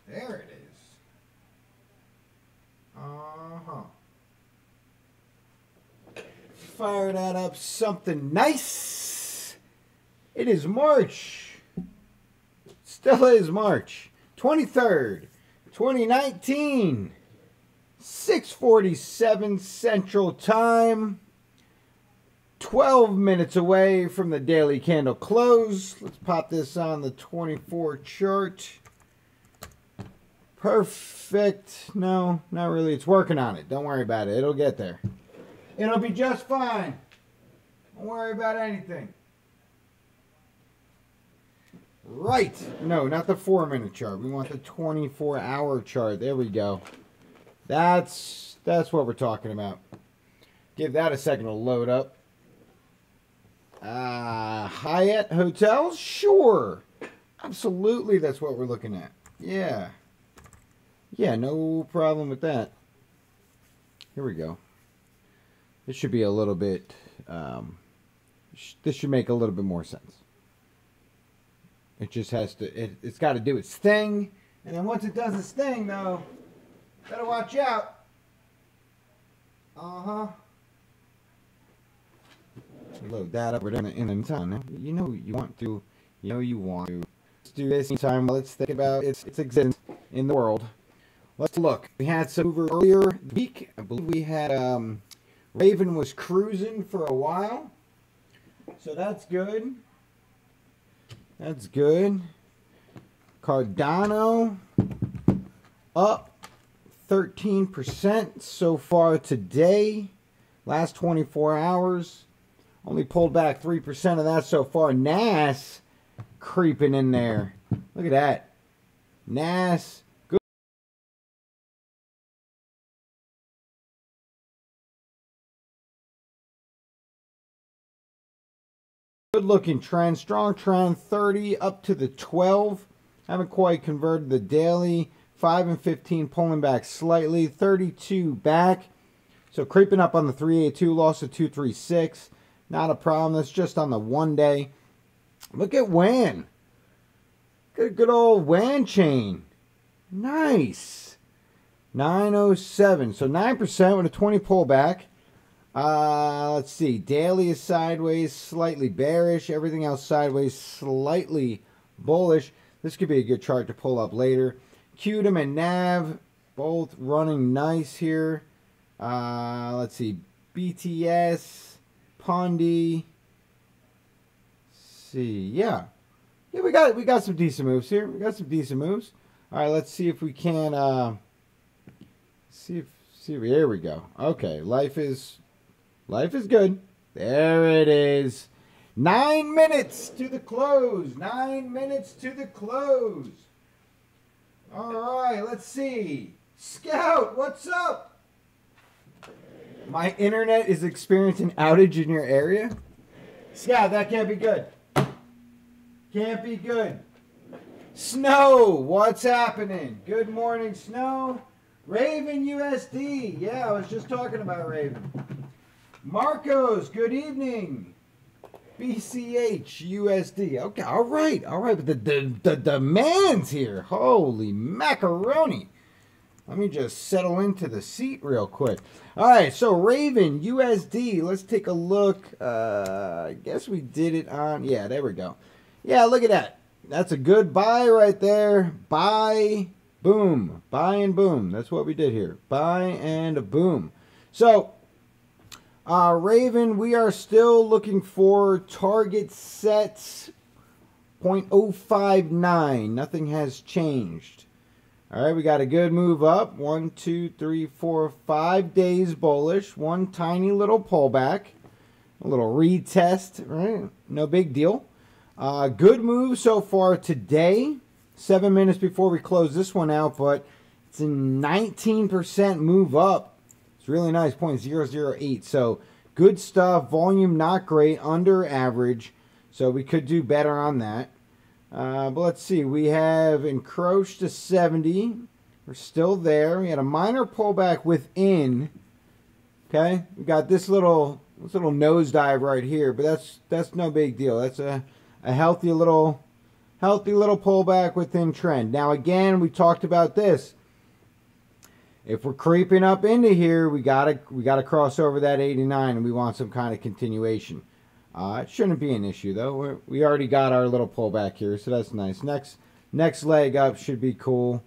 There it is. Uh-huh. Fire that up something nice. It is March. Still is March 23rd, 2019. 6:47 Central Time. 12 minutes away from the daily candle close. Let's pop this on the 24 chart. Perfect. No, not really. It's working on it. Don't worry about it. It'll get there. It'll be just fine. Don't worry about anything. Right. No, not the 4-minute chart. We want the 24-hour chart. There we go. That's what we're talking about. Give that a second to load up. Hyatt hotels? Sure. Absolutely, that's what we're looking at. Yeah. Yeah, no problem with that. Here we go. This should be a little bit, this should make a little bit more sense. It just has to, it's got to do its thing. And then once it does its thing, though, better watch out. Uh-huh. Load that up in the time. You know you want to. You know you want to. Let's do this anytime. Let's think about its existence in the world. Let's look. We had some over earlier this week. I believe we had Raven was cruising for a while. So that's good. That's good. Cardano up 13% so far today. Last 24 hours. Only pulled back 3% of that so far. NAS creeping in there. Look at that. NAS. Good looking trend. Strong trend. 30 up to the 12. Haven't quite converted the daily. 5 and 15 pulling back slightly. 32 back. So creeping up on the 382. Loss of 236. Not a problem. That's just on the 1 day. Look at WAN. Good old WAN chain. Nice. 907. So 9% with a 20 pullback. Let's see. Daily is sideways, slightly bearish. Everything else sideways, slightly bullish. This could be a good chart to pull up later. QDM and NAV both running nice here. Let's see. BTS. Pondy. See, yeah, we got some decent moves here. We got some decent moves. All right, let's see if we can. See. Here we go. Okay, life is good. There it is. 9 minutes to the close. 9 minutes to the close. All right, let's see. Scout, what's up? My internet is experiencing outage in your area. Scout, that can't be good. Can't be good. Snow, what's happening? Good morning, Snow. Raven USD. Yeah, I was just talking about Raven. Marcos, good evening. BCH USD. Okay, all right. But the demands here. Holy macaroni. Let me just settle into the seat real quick. All right, so Raven, USD. Let's take a look. I guess we did it on... Yeah, there we go. Yeah, look at that. That's a good buy right there. Buy, boom. Buy and boom. That's what we did here. Buy and boom. So, Raven, we are still looking for target sets 0.059. Nothing has changed. All right, we got a good move up. 1, 2, 3, 4, 5 days bullish. One tiny little pullback. A little retest, right? No big deal. Good move so far today. 7 minutes before we close this one out, but it's a 19% move up. It's really nice, 0.008. So good stuff. Volume not great, under average. So we could do better on that. But let's see, we have encroached to 70. We're still there. We had a minor pullback within. Okay, we got this little nosedive right here, but that's no big deal. That's a healthy little Healthy little pullback within trend. Now again, we talked about this. If we're creeping up into here, we gotta cross over that 89, and we want some kind of continuation. It shouldn't be an issue though. We already got our little pullback here, so that's nice. Next leg up should be cool.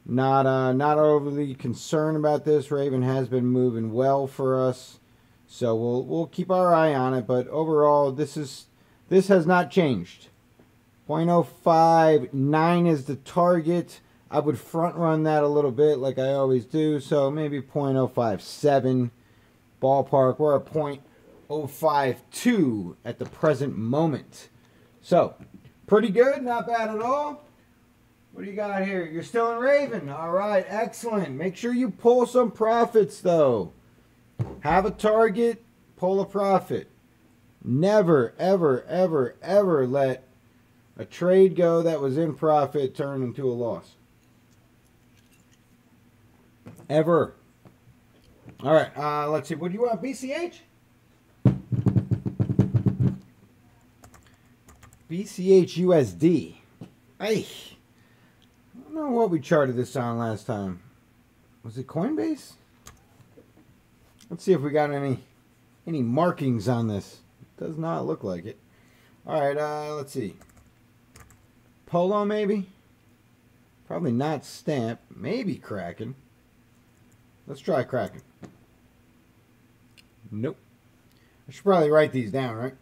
Not overly concerned about this. Raven has been moving well for us, so we'll keep our eye on it. But overall, this has not changed. 0.059 is the target. I would front run that a little bit like I always do, so maybe 0.057 ballpark. We're at 0.052 at the present moment. So, pretty good, not bad at all. What do you got here? You're still in Raven. All right, excellent. Make sure you pull some profits, though. Have a target, pull a profit. Never, ever, ever, ever let a trade go that was in profit turn into a loss. Ever. All right, let's see. What do you want? BCH? BCH USD. Hey. I don't know what we charted this on last time. Was it Coinbase? Let's see if we got any markings on this. Does not look like it. All right, let's see. Polo maybe? Probably not Stamp. Maybe Kraken. Let's try Kraken. Nope. I should probably write these down, right?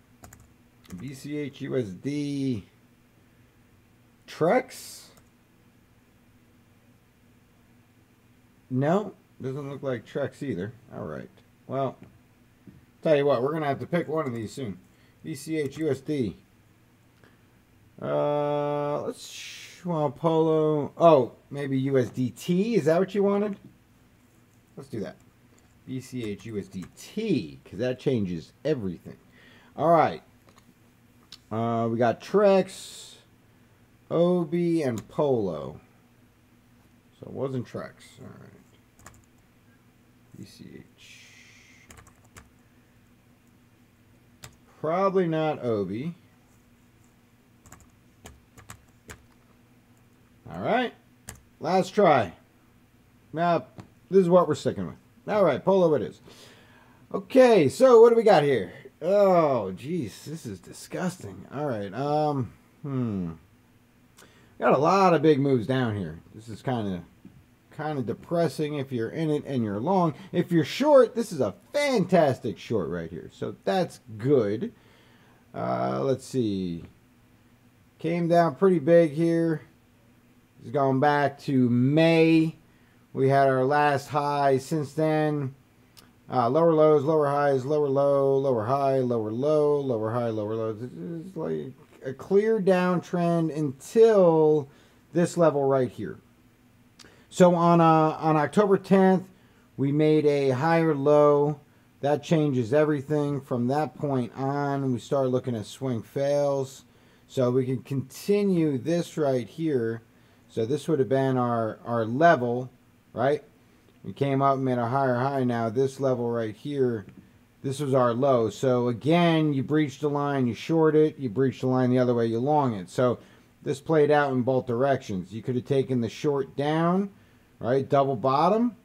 BCH USD. Trex. No, doesn't look like Trex either. All right. Well, tell you what, we're gonna have to pick one of these soon. BCH USD. Well, Polo. Oh, maybe USDT. Is that what you wanted? Let's do that. BCH USDT, because that changes everything. All right. We got Trex, OB, and Polo. So it wasn't Trex. All right. BCH. Probably not OB. All right. Last try. Now, this is what we're sticking with. All right, Polo it is. Okay, so what do we got here? Oh, geez, this is disgusting. All right, got a lot of big moves down here. This is kind of depressing if you're in it and you're long. If you're short, this is a fantastic short right here. So that's good. Let's see. Came down pretty big here. It's going back to May. We had our last high since then. Lower lows, lower highs, lower low, lower high, lower low, lower high, lower low. It's like a clear downtrend until this level right here. So on October 10th, we made a higher low. That changes everything. From that point on, we start looking at swing fails. So we can continue this right here. So this would have been our level, right? We came up and made a higher high. Now this level right here, this was our low. So again, you breached the line, you short it. You breached the line the other way, you long it. So this played out in both directions. You could have taken the short down, right? Double bottom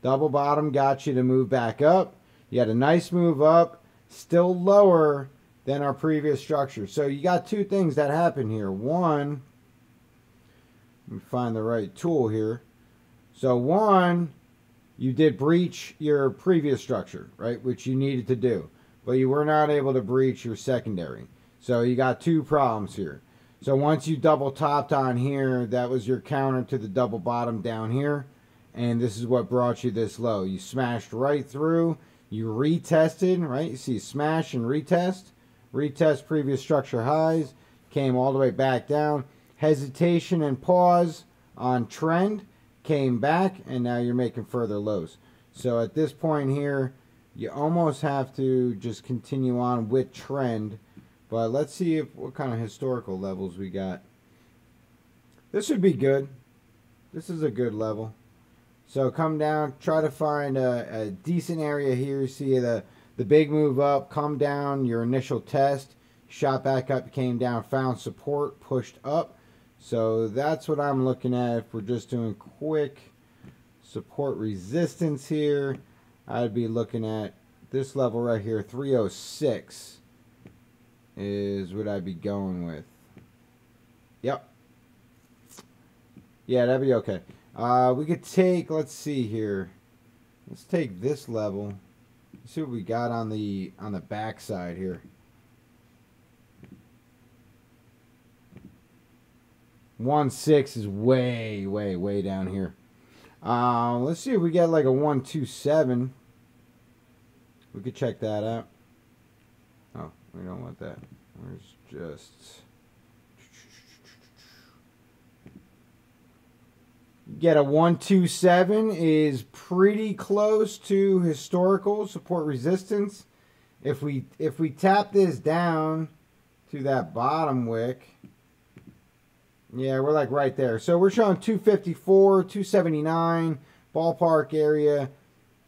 got you to move back up. You had a nice move up, still lower than our previous structure. So you got two things that happen here. One, let me find the right tool here. So one, you did breach your previous structure, right, which you needed to do, but you were not able to breach your secondary. So you got two problems here. So once you double topped on here, that was your counter to the double bottom down here, and this is what brought you this low. You smashed right through, you retested, right? You see smash and retest previous structure highs, came all the way back down, hesitation and pause on trend, came back, and now you're making further lows. So at this point here, you almost have to just continue on with trend. But let's see what kind of historical levels we got. This would be good. This is a good level. So come down, try to find a decent area here. See the big move up, come down, your initial test. shot back up, came down, found support, pushed up. So that's what I'm looking at. If we're just doing quick support resistance here, I'd be looking at this level right here, 306 is what I'd be going with. Yep. Yeah, that'd be okay. We could take, let's see here. Let's take this level. Let's see what we got on the back side here. 1.6 is way, way, way down here. Let's see if we get like a 1.27. We could check that out. Oh, we don't want that. There's just... Get a 1.27 is pretty close to historical support resistance. If we tap this down to that bottom wick, yeah, we're like right there. So we're showing 254, 279 ballpark area.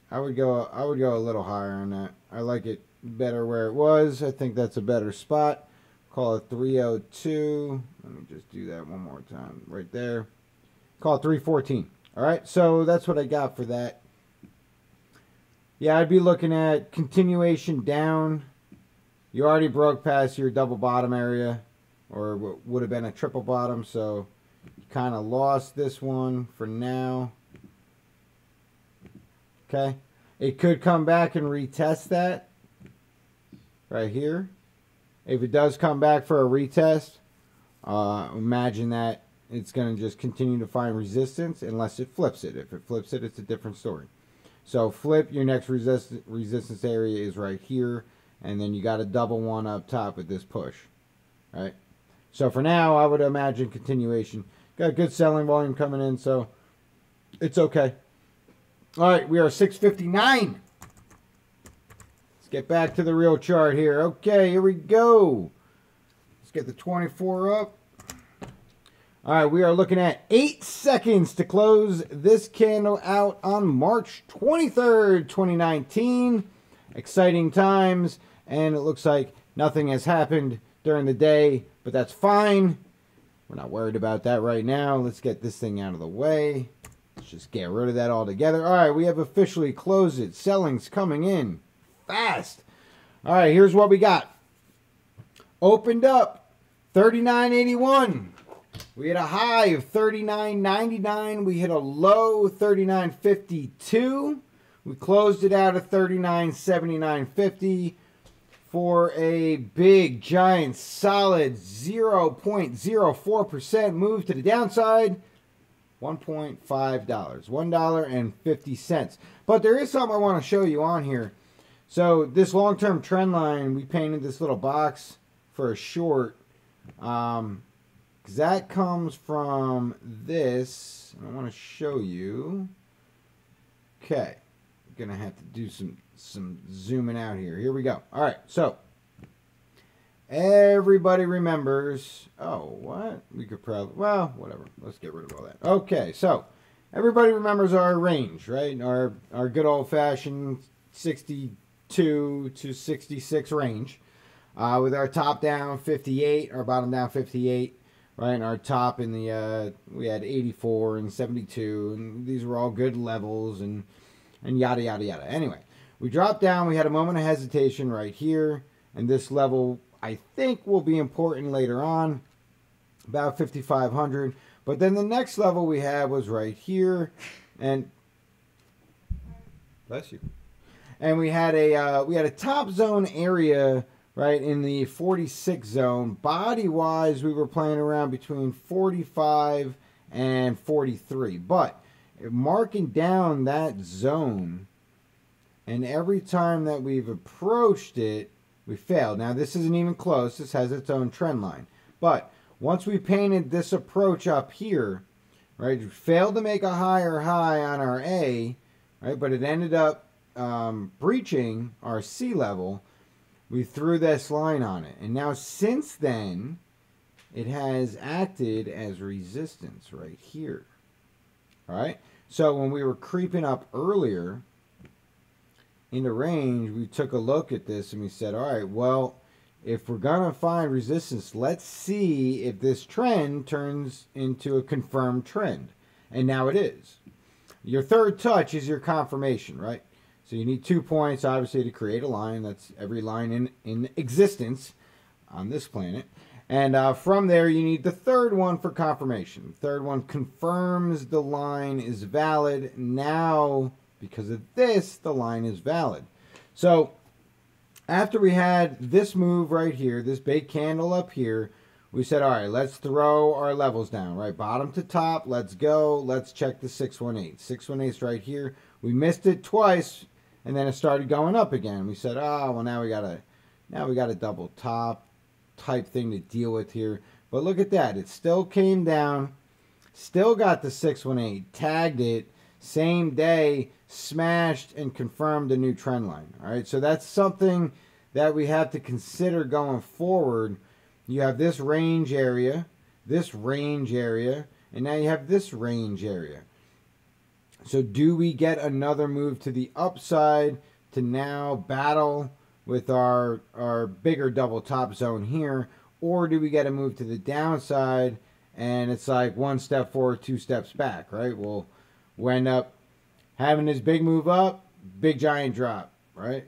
I would go a little higher on that. I like it better where it was. I think that's a better spot. Call it 302. Let me just do that one more time right there. Call it 314. All right, so that's what I got for that. Yeah, I'd be looking at continuation down. You already broke past your double bottom area, or what would have been a triple bottom, so you kind of lost this one for now. Okay, it could come back and retest that right here. If it does come back for a retest, imagine that it's going to just continue to find resistance unless it flips it. If it flips it, it's a different story. So flip, your next resistance area is right here, and then you got a double one up top with this push. All right. So for now, I would imagine continuation. Got good selling volume coming in, so it's okay. All right, we are 659. Let's get back to the real chart here. Okay, here we go. Let's get the 24 up. All right, we are looking at 8 seconds to close this candle out on March 23rd, 2019. Exciting times, and it looks like nothing has happened during the day, but that's fine. We're not worried about that right now. Let's get this thing out of the way. Let's just get rid of that altogether. All right, we have officially closed it. Selling's coming in fast. All right, here's what we got. Opened up 39.81. We hit a high of 39.99. We hit a low 39.52. We closed it out at 39.79.50 for a big, giant, solid 0.04% move to the downside. $1.5. $1.50. But there is something I want to show you on here. So this long-term trend line, we painted this little box for a short. That comes from this. I want to show you. Okay. I'm going to have to do some zooming out here. Here we go. All right. So, everybody remembers. Oh, what? We could probably, well, whatever. Let's get rid of all that. Okay. So, everybody remembers our range, right? Our good old-fashioned 62 to 66 range. With our top down 58, our bottom down 58. Right, and our top in the, we had 84 and 72, and these were all good levels, and yada, yada, yada. Anyway, we dropped down. We had a moment of hesitation right here, and this level, I think, will be important later on, about 5,500. But then the next level we had was right here, and, bless you, and we had a top zone area, right, in the 46 zone. Body-wise, we were playing around between 45 and 43. But marking down that zone, and every time that we've approached it, we failed. Now, this isn't even close. This has its own trend line. But once we painted this approach up here, right, we failed to make a higher high on our A, right, but it ended up breaching our C level. We threw this line on it. And now since then, it has acted as resistance right here. All right? So when we were creeping up earlier into range, we took a look at this and we said, all right, well, if we're going to find resistance, let's see if this trend turns into a confirmed trend. And now it is. Your third touch is your confirmation, right? So you need 2 points, obviously, to create a line. That's every line in existence on this planet. And from there, you need the third one for confirmation. The third one confirms the line is valid. Now, because of this, the line is valid. So after we had this move right here, this big candle up here, we said, all right, let's throw our levels down, right? Bottom to top, let's go. Let's check the 618. 618 is right here. We missed it twice, and then it started going up again. We said, oh, well, now we got a double top type thing to deal with here. But look at that. It still came down, still got the 618, tagged it, same day, smashed and confirmed a new trend line. All right, so that's something that we have to consider going forward. You have this range area, and now you have this range area. So do we get another move to the upside to now battle with our bigger double top zone here, or do we get a move to the downside and it's like 1 step forward, 2 steps back, right? We'll end up having this big move up, big giant drop, right?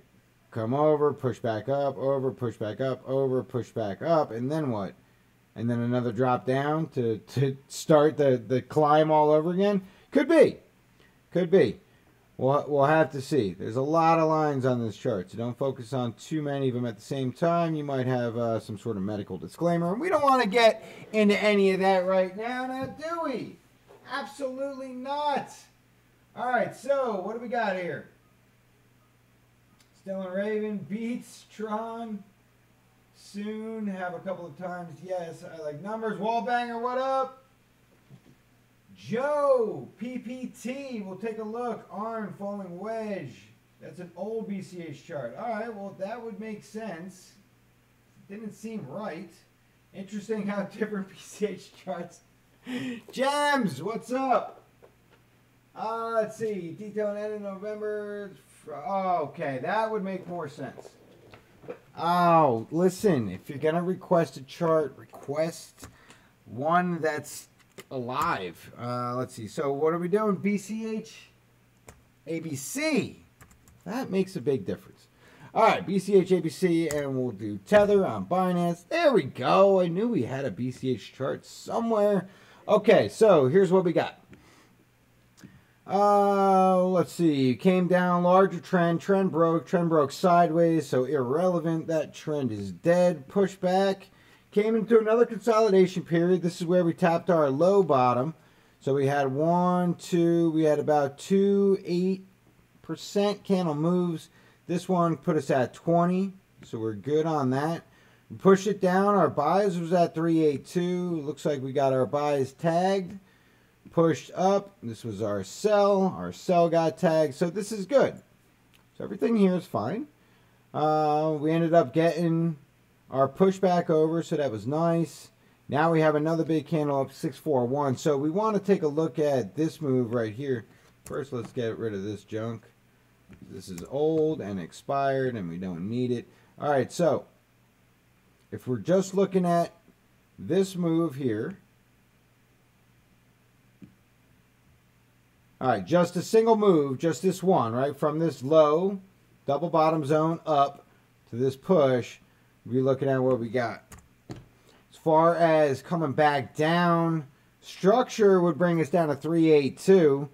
Come over, push back up, over, push back up, over, push back up, and then what? And then another drop down to start the climb all over again? Could be. Could be. We'll have to see. There's a lot of lines on this chart, so don't focus on too many of them at the same time. You might have some sort of medical disclaimer. We don't want to get into any of that right now, do we? Absolutely not. All right, so what do we got here? Still and Raven beats Tron. Soon have a couple of times. Yes, I like numbers. Wallbanger, what up? Joe, PPT. We'll take a look. Arm falling wedge. That's an old BCH chart. All right, well, that would make sense. Didn't seem right. Interesting how different BCH charts. Gems, what's up? Let's see. Detail end in November. Oh, okay, that would make more sense. Oh, listen, if you're going to request a chart, request one that's alive. Let's see. So what are we doing? BCH, ABC. That makes a big difference. All right, BCH, ABC, and we'll do Tether on Binance. There we go. I knew we had a BCH chart somewhere. Okay, so here's what we got. Let's see. Came down, larger trend broke sideways, so irrelevant. That trend is dead. Pushback. Came into another consolidation period. This is where we tapped our low bottom. So we had we had about 2, 8% candle moves. This one put us at 20, so we're good on that. We pushed it down. Our buys was at 382. Looks like we got our buys tagged. Pushed up. This was our sell. Our sell got tagged. So this is good. So everything here is fine. We ended up getting our pushback over, so that was nice. Now we have another big candle up 641. So we want to take a look at this move right here. First, let's get rid of this junk. This is old and expired, and we don't need it. All right, so if we're just looking at this move here, all right, just a single move, just this one, right? From this low, double bottom zone up to this push, we're looking at what we got. As far as coming back down, structure would bring us down to 382,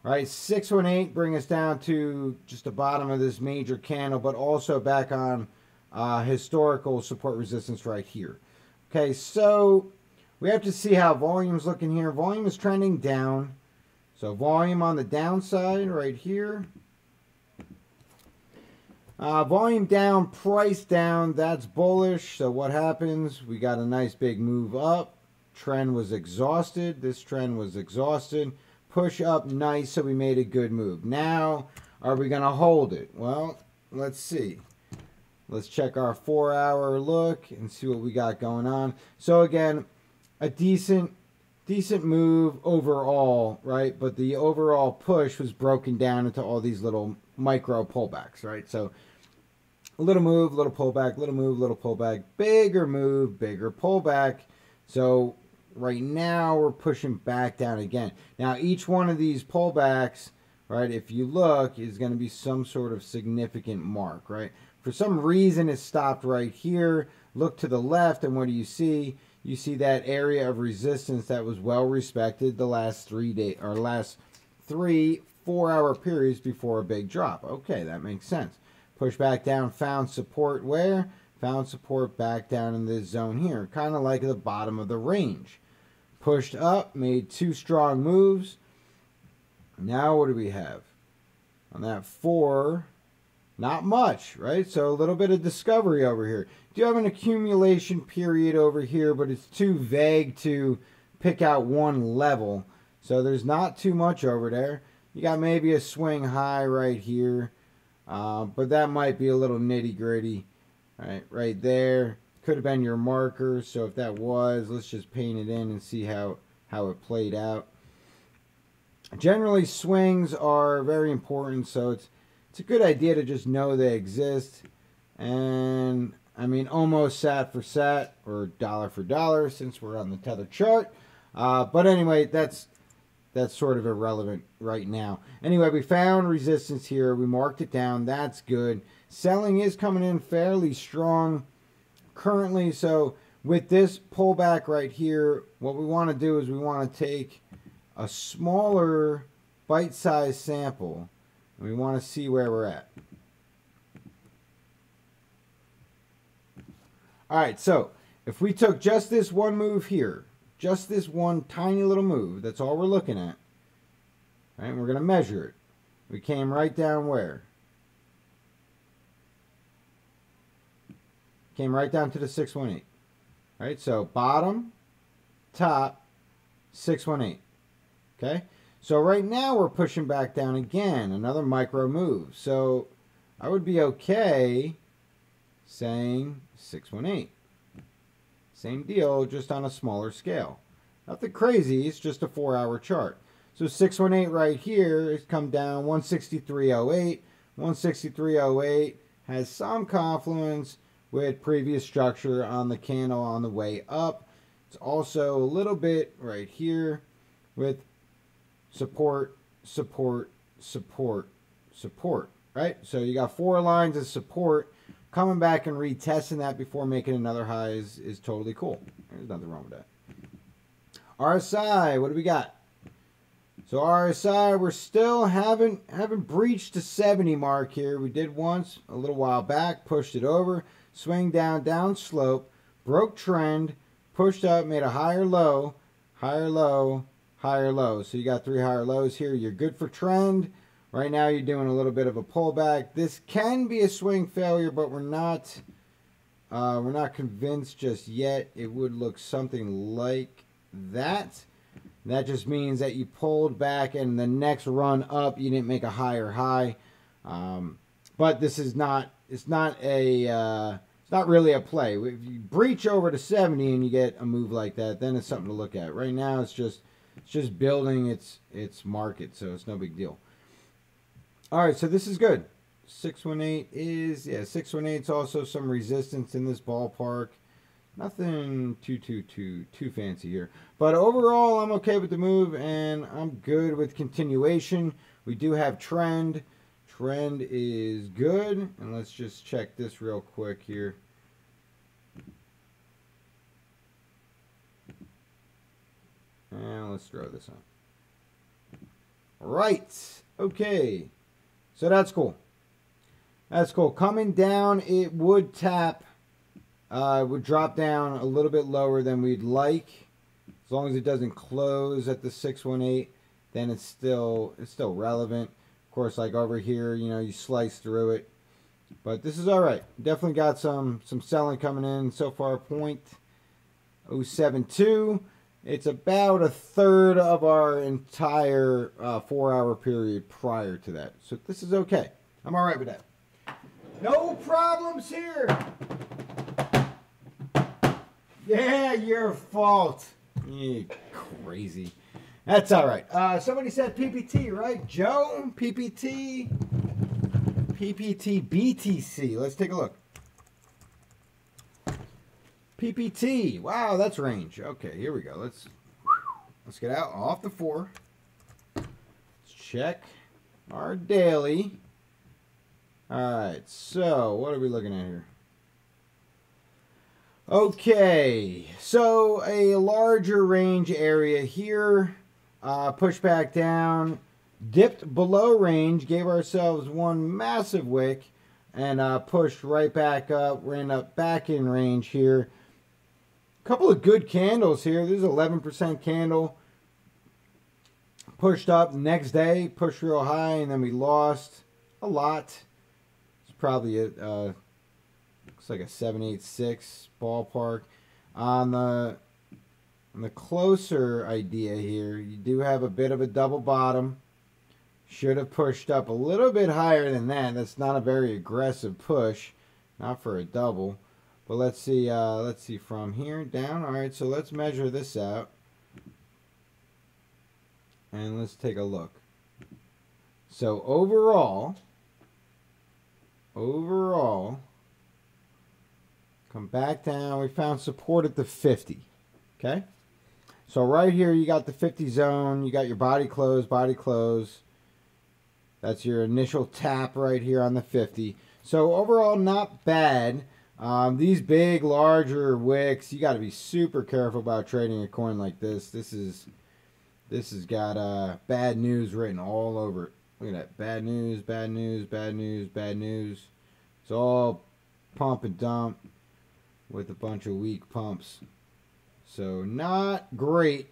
right? 618 bring us down to just the bottom of this major candle, but also back on historical support resistance right here. Okay, so we have to see how volume's looking here. Volume is trending down. So volume on the downside right here. Volume down, price down, that's bullish. So what happens? We got a nice big move up. Trend was exhausted. This trend was exhausted. Push up, nice, so we made a good move. Now, are we going to hold it? Well, let's see. Let's check our 4-hour look and see what we got going on. So again, a decent move overall, right? But the overall push was broken down into all these little micro pullbacks, right? So A little move, little pullback, little move, little pullback, bigger move, bigger pullback. So right now we're pushing back down again. Now each one of these pullbacks, right, if you look, is going to be some sort of significant mark, right? For some reason it stopped right here. Look to the left, and what do you see? You see that area of resistance that was well respected the last 3 days, or last 3 4-hour periods before a big drop. Okay, that makes sense. Push back down, found support where? Found support back down in this zone here, kind of like the bottom of the range. Pushed up, made 2 strong moves. Now what do we have? On that 4, not much, right? So a little bit of discovery over here. Do have an accumulation period over here, but it's too vague to pick out one level. So there's not too much over there. You got maybe a swing high right here. But that might be a little nitty gritty, right there. Could have been your marker. So if that was, let's just paint it in and see how it played out. Generally, swings are very important, so it's a good idea to just know they exist. And I mean, almost sat for sat or dollar for dollar since we're on the tether chart. But anyway, that's sort of irrelevant right now. Anyway, we found resistance here. We marked it down. That's good. Selling is coming in fairly strong currently. So with this pullback right here, what we want to do is we want to take a smaller bite-sized sample. And we want to see where we're at. All right, so if we took just this one move here, just this one tiny little move, that's all we're looking at. Right, and we're going to measure it. We came right down where? Came right down to the 618. Right, so bottom, top, 618. Okay, so right now we're pushing back down again, another micro move. So I would be okay saying 618. Same deal, just on a smaller scale. Nothing crazy, it's just a 4-hour chart. So 618 right here has come down 163.08. 163.08 has some confluence with previous structure on the candle on the way up. It's also a little bit right here with support, support, support, support, right? So you got 4 lines of support. Coming back and retesting that before making another high is totally cool. There's nothing wrong with that. RSI, what do we got? So RSI, we're still haven't breached the 70 mark here. We did once a little while back, pushed it over, swing down, down slope, broke trend, pushed up, made a higher low, higher low, higher low. So you got 3 higher lows here. You're good for trend. Right now you're doing a little bit of a pullback. This can be a swing failure, but we're not convinced just yet. It would look something like that. That just means that you pulled back and the next run up you didn't make a higher high. But this is not. It's not really a play. If you breach over to 70 and you get a move like that, then it's something to look at. Right now it's just building its market, so it's no big deal. All right, so this is good. 618 is, 618 is also some resistance in this ballpark. Nothing too fancy here. But overall, I'm okay with the move, and I'm good with continuation. We do have trend. Trend is good. And let's just check this real quick here. And let's throw this on. All right. Okay. So that's cool. That's cool. Coming down, it would tap. It would drop down a little bit lower than we'd like. As long as it doesn't close at the 618, then it's still relevant. Of course, like over here, you slice through it. But this is all right. Definitely got some selling coming in so far. 0.072. It's about a third of our entire 4-hour period prior to that. So this is okay. I'm all right with that. No problems here. Yeah, your fault. You crazy. That's all right. Somebody said PPT, right? Joe? PPT? PPT BTC. Let's take a look. PPT. Wow, that's range. Okay, here we go. Let's get out off the 4. Let's check our daily. Alright, so what are we looking at here? Okay, so a larger range area here. Push back down. Dipped below range. Gave ourselves one massive wick. And pushed right back up. Ran up back in range here. Couple of good candles here. This is 11% candle. Pushed up next day, pushed real high, and then we lost a lot. It's probably a looks like a 786 ballpark. On the closer idea here, you do have a bit of a double bottom. Should have pushed up a little bit higher than that. That's not a very aggressive push, not for a double. But let's see from here down. All right, so let's measure this out. And let's take a look. So overall, come back down. We found support at the 50. Okay? So right here you got the 50 zone. You got your body close. That's your initial tap right here on the 50. So overall, not bad. These big, larger wicks, you got to be super careful about trading a coin like this. This has got bad news written all over it. Look at that. Bad news, bad news, bad news, bad news. It's all pump and dump with a bunch of weak pumps. So not great.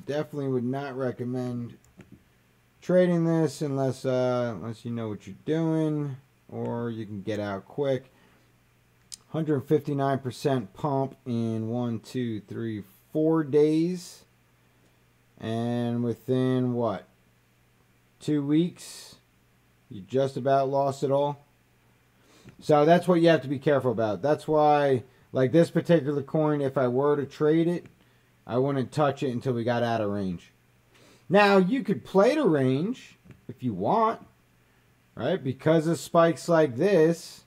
Definitely would not recommend trading this unless you know what you're doing or you can get out quick. 159% pump in 1, 2, 3, 4 days. And within what? 2 weeks, you just about lost it all. So that's what you have to be careful about. That's why, like this particular coin, if I were to trade it, I wouldn't touch it until we got out of range. Now, you could play to range if you want, right? Because of spikes like this,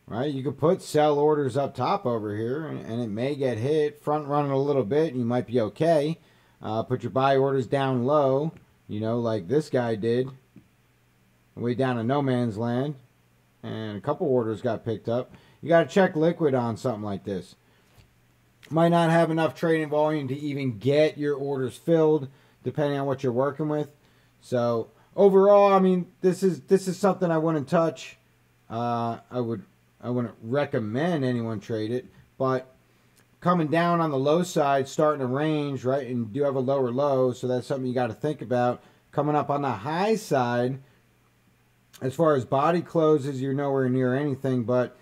right? You could put sell orders up top over here, and it may get hit. Front run it a little bit, and you might be okay. Put your buy orders down low, you know, like this guy did. Way down in no man's land. And a couple orders got picked up. You got to check liquid on something like this. Might not have enough trading volume to even get your orders filled, depending on what you're working with. So overall, I mean, this is something I wouldn't touch. I wouldn't recommend anyone trade it, but coming down on the low side, starting to range, right, and you do have a lower low, so that's something you got to think about. Coming up on the high side, as far as body closes, you're nowhere near anything, but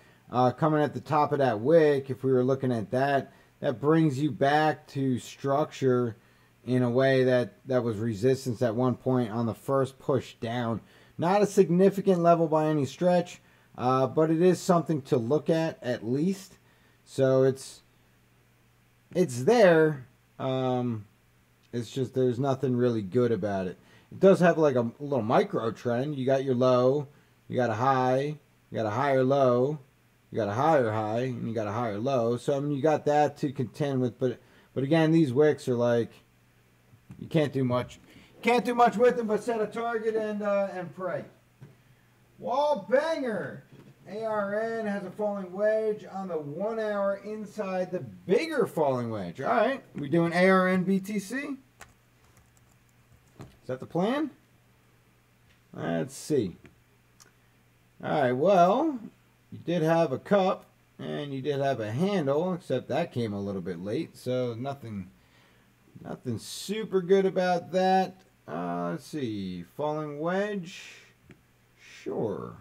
coming at the top of that wick, if we were looking at that, that brings you back to structure in a way that was resistance at one point on the first push down. Not a significant level by any stretch, but it is something to look at least. So it's there. It's just there's nothing really good about it. It does have like a little micro trend. You got your low, you got a high, you got a higher low, you got a higher high, and you got a higher low. So I mean, you got that to contend with. But again, these wicks are like, you can't do much. Can't do much with them but set a target and pray. Wall banger. ARN has a falling wedge on the 1 hour inside the bigger falling wedge. All right, we doing ARN BTC? Is that the plan? Let's see. All right, well, you did have a cup and you did have a handle, except that came a little bit late, so nothing super good about that. Let's see, falling wedge. Sure.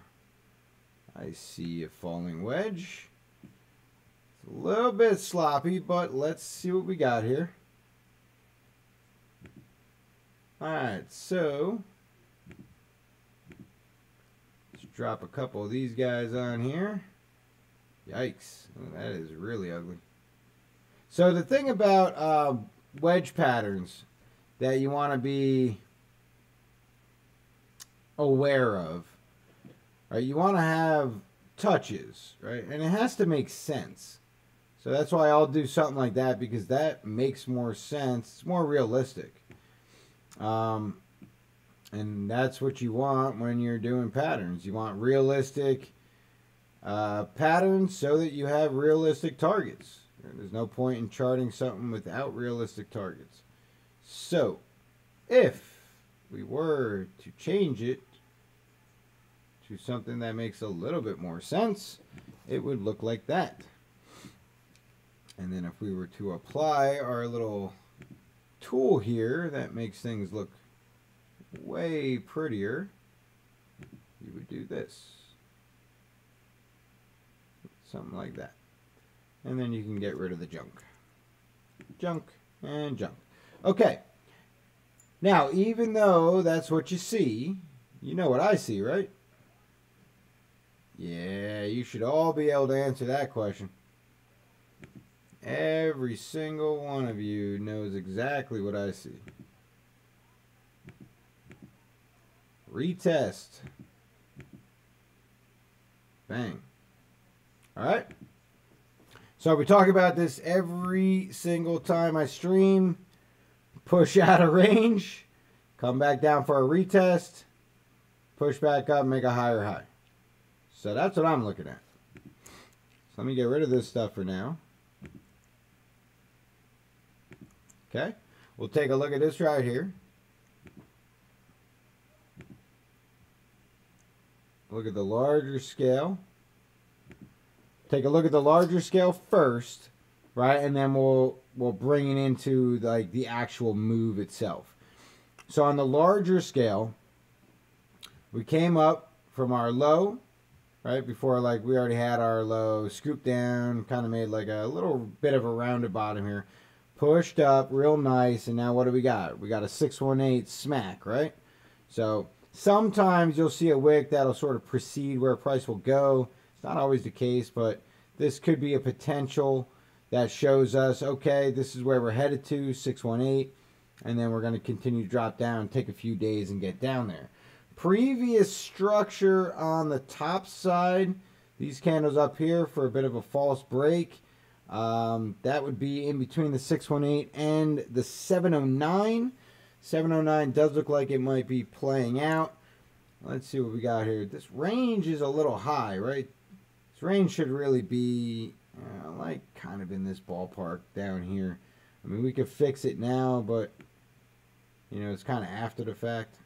I see a falling wedge. It's a little bit sloppy, but let's see what we got here. Alright, so let's drop a couple of these guys on here. Yikes. Oh, that is really ugly. So the thing about wedge patterns that you want to be aware of, right? You want to have touches, right? And it has to make sense. So that's why I'll do something like that, because that makes more sense. It's more realistic. And that's what you want when you're doing patterns. You want realistic patterns so that you have realistic targets. There's no point in charting something without realistic targets. So, if we were to change it to something that makes a little bit more sense, it would look like that. And then if we were to apply our little tool here that makes things look way prettier, you would do this. Something like that. And then you can get rid of the junk. Junk and junk. Okay. Now, even though that's what you see, you know what I see, right? Yeah, you should all be able to answer that question. Every single one of you knows exactly what I see. Retest. Bang. All right. So we talk about this every single time I stream. Push out of range. Come back down for a retest. Push back up, make a higher high. So that's what I'm looking at. So let me get rid of this stuff for now. Okay. We'll take a look at this right here. Look at the larger scale. Take a look at the larger scale first, right? And then we'll bring it into like the actual move itself. So on the larger scale, we came up from our low, right? Before, like, we already had our low, scooped down, kind of made like a little bit of a rounded bottom here. Pushed up real nice, and now what do we got? We got a 618 smack, right? So sometimes you'll see a wick that'll sort of precede where price will go. It's not always the case, but this could be a potential that shows us, okay, this is where we're headed to, 618, and then we're going to continue to drop down, take a few days, and get down there. Previous structure on the top side, these candles up here for a bit of a false break. That would be in between the 618 and the 709. 709 does look like it might be playing out. Let's see what we got here. This range is a little high, right? This range should really be like kind of in this ballpark down here. I mean, we could fix it now, but you know, it's kind of after the fact.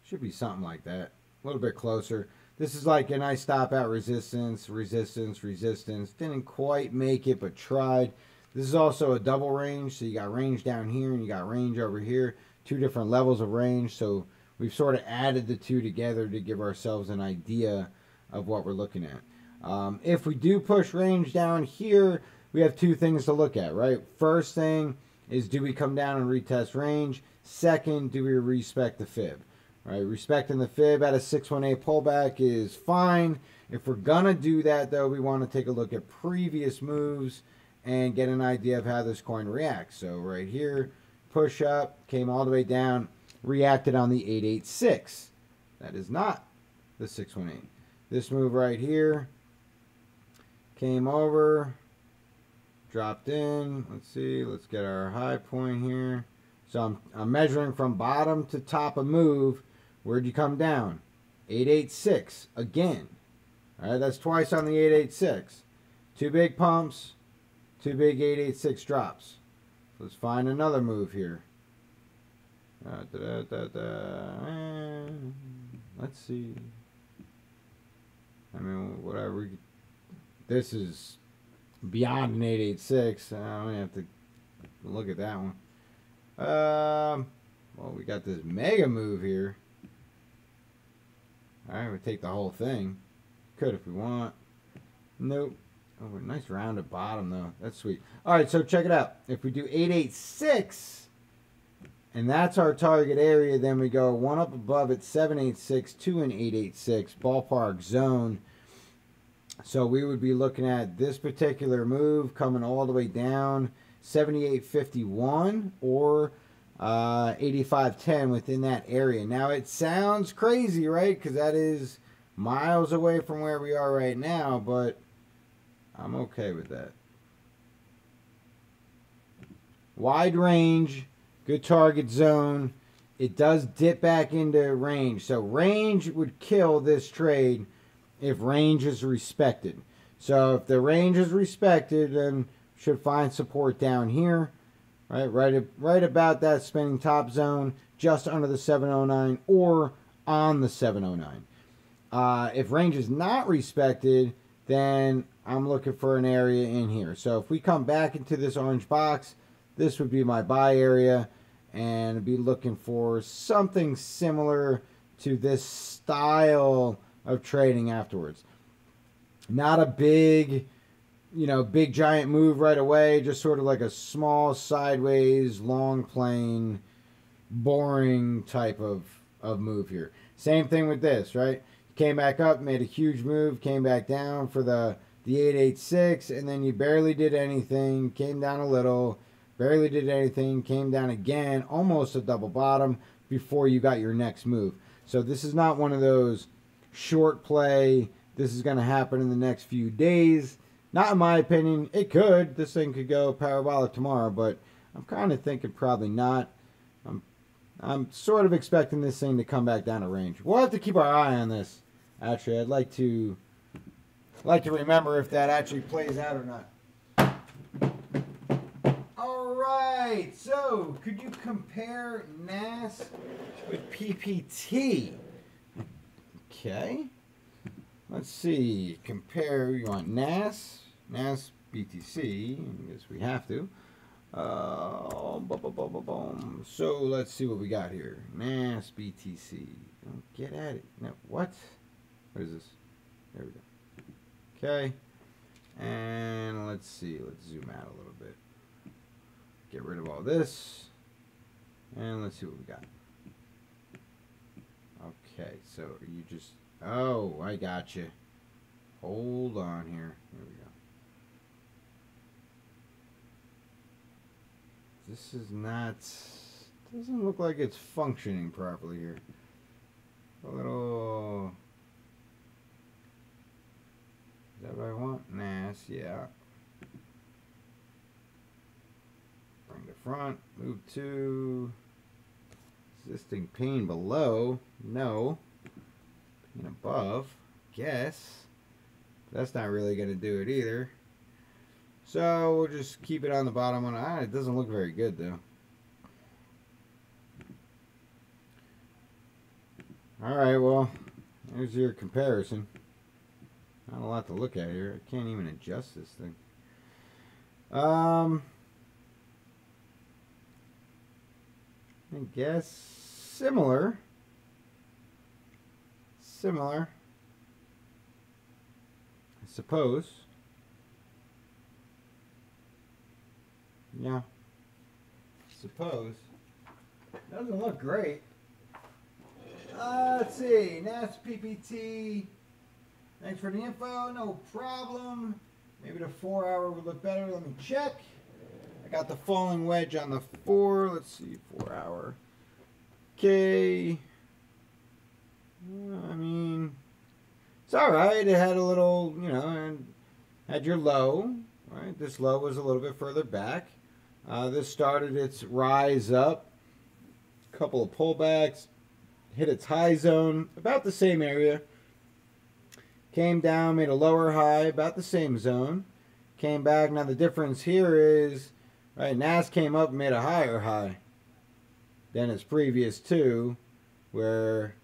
Should be something like that. A little bit closer. This is like a nice stop out resistance, resistance, resistance. Didn't quite make it, but tried. This is also a double range, so you got range down here and you got range over here. Two different levels of range, so we've sort of added the two together to give ourselves an idea of what we're looking at. If we do push range down here, we have two things to look at, right? First thing is, do we come down and retest range? Second, do we respect the fib? Right, respecting the fib at a 618 pullback is fine. If we're gonna do that, though, we want to take a look at previous moves and get an idea of how this coin reacts. So right here, push up, came all the way down, reacted on the 886. That is not the 618. This move right here came over, dropped in. Let's see, let's get our high point here. So I'm measuring from bottom to top of move. Where'd you come down? 886 again. All right, that's twice on the 886. Two big pumps, two big 886 drops. Let's find another move here. Let's see. I mean, whatever. This is beyond an 886. I'm gonna have to look at that one. Well, we got this mega move here. Alright, we take the whole thing. Could if we want. Nope. Oh, a nice rounded bottom, though. That's sweet. Alright, so check it out. If we do 886, and that's our target area, then we go one up above at 786 to an 886 ballpark zone. So we would be looking at this particular move coming all the way down 78.51 or 85.10 within that area. Now it sounds crazy, right? Because that is miles away from where we are right now, but I'm okay with that. Wide range, good target zone. It does dip back into range. So range would kill this trade if range is respected. So if the range is respected, then should find support down here. Right about that spinning top zone, just under the 709 or on the 709. If range is not respected, then I'm looking for an area in here. So if we come back into this orange box, this would be my buy area, and I'd be looking for something similar to this style of trading afterwards. Not a big, big giant move right away, just sort of like a small sideways, long plane, boring type of move here. Same thing with this, right? Came back up, made a huge move, came back down for the 886, and then you barely did anything, came down a little, barely did anything, came down again, almost a double bottom before you got your next move. So this is not one of those short play, this is going to happen in the next few days. Not in my opinion. It could. This thing could go parabolic tomorrow, but I'm kind of thinking probably not. I'm sort of expecting this thing to come back down to range. We'll have to keep our eye on this. Actually, I'd like to remember if that actually plays out or not. All right. So, could you compare NAS with PPT? Okay. Let's see. Compare. You want NAS BTC. I guess we have to. So let's see what we got here. NAS BTC. Don't get at it. No, what? What is this? There we go. Okay. And let's see. Let's zoom out a little bit. Get rid of all this. And let's see what we got. Okay. So you just... Oh, I got you. Hold on here. Here we go. This is not... Doesn't look like it's functioning properly here. A little... Is that what I want? NAS, yeah. Bring the front. Move to... Existing pane below. No. Pane above. Guess. That's not really going to do it either. So we'll just keep it on the bottom one. It doesn't look very good though. Alright, well, there's your comparison. Not a lot to look at here. I can't even adjust this thing. I guess similar. Similar. I suppose. Yeah. Suppose. Doesn't look great. Let's see. NAS PPT. Thanks for the info. No problem. Maybe the 4 hour would look better. Let me check. I got the falling wedge on the 4. Let's see. 4 hour. Okay. I mean, it's alright. It had a little, and had your low. Right. This low was a little bit further back. This started its rise up. Couple of pullbacks. Hit its high zone. About the same area. Came down, made a lower high. About the same zone. Came back. Now the difference here is, right, NAS came up and made a higher high than its previous two. Where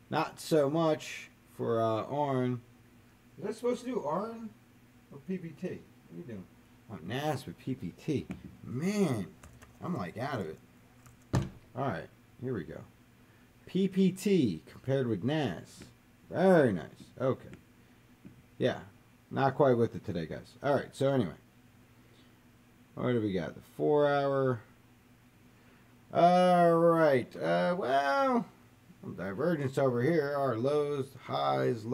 not so much for ARN. Is that supposed to do ARN or PPT? What are you doing? Oh, NAS with PPT. Man, I'm like out of it. Alright, here we go. PPT compared with NAS. Very nice. Okay. Yeah, not quite with it today, guys. Alright, so anyway. What do we got? The 4 hour. Alright. Well, divergence over here. Our lows, highs.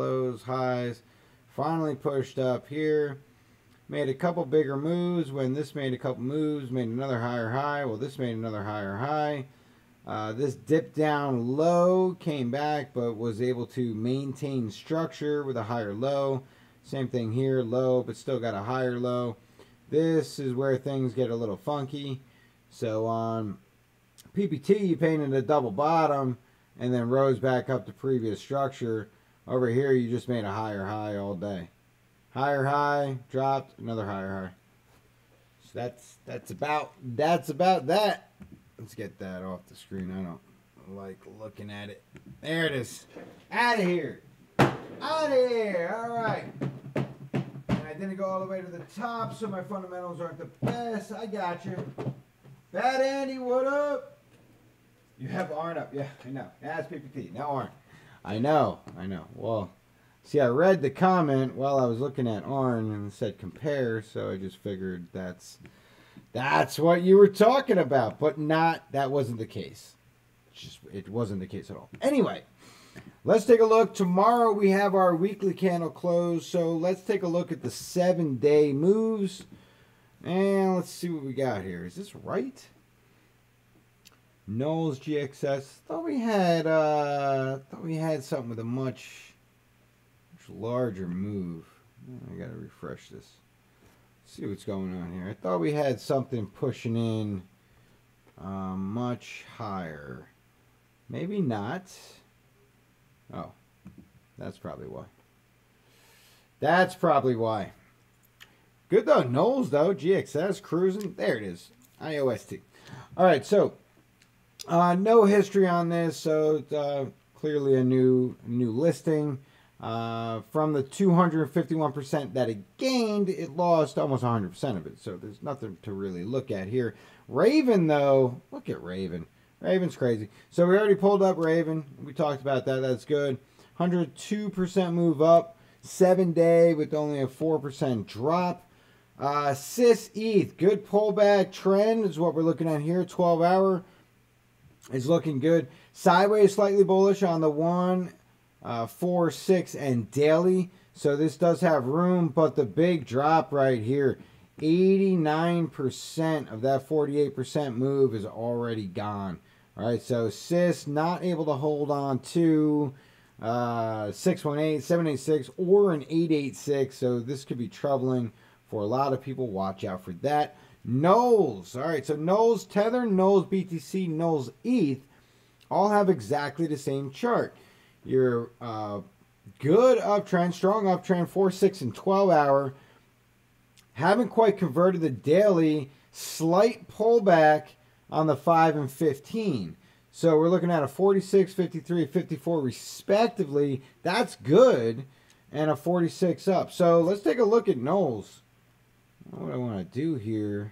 Finally pushed up here. Made a couple bigger moves. When this made a couple moves, made another higher high. Well, this made another higher high. This dipped down low, came back, but was able to maintain structure with a higher low. Same thing here, low, but still got a higher low. This is where things get a little funky. So on PPT, you painted a double bottom and then rose back up to previous structure. Over here, you just made a higher high all day. Higher high, dropped, another higher high. So that's about that. Let's get that off the screen. I don't like looking at it. There it is. Out of here. Out of here. All right. And I didn't go all the way to the top, so my fundamentals aren't the best. I got you. Bad Andy, what up? You have Arn up. Yeah, I know. That's PPT. Now Arn. I know. Well, see, I read the comment while I was looking at Arn and it said compare, so I just figured that's what you were talking about, but that wasn't the case. It wasn't the case at all. Anyway, let's take a look. Tomorrow we have our weekly candle close, so let's take a look at the 7-day moves. And let's see what we got here. Is this right? Knowles GXS. Thought we had something with a much larger move. I gotta refresh this. See what's going on here. I thought we had something pushing in much higher. Maybe not. Oh, that's probably why. That's probably why. Good though. Knowles though. GXS cruising. There it is. IOST. All right. So no history on this. So clearly a new listing. From the 251% that it gained, it lost almost 100% of it. So there's nothing to really look at here. Raven, though, look at Raven. Raven's crazy. So we already pulled up Raven. We talked about that. That's good. 102% move up. 7-day with only a 4% drop. Cis ETH, good pullback trend is what we're looking at here. 12-hour is looking good. Sideways, slightly bullish on the 1, 4, 6, and daily. So this does have room, but the big drop right here, 89% of that 48% move is already gone. All right, so Cis not able to hold on to 618, 786, or an 886. So this could be troubling for a lot of people. Watch out for that. Knowles. All right, so Knowles Tether, Knowles BTC, Knowles ETH all have exactly the same chart. Your good uptrend, strong uptrend, 4, 6, and 12-hour. Haven't quite converted the daily. Slight pullback on the 5 and 15. So we're looking at a 46, 53, 54 respectively. That's good. And a 46 up. So let's take a look at Knowles. What I want to do here.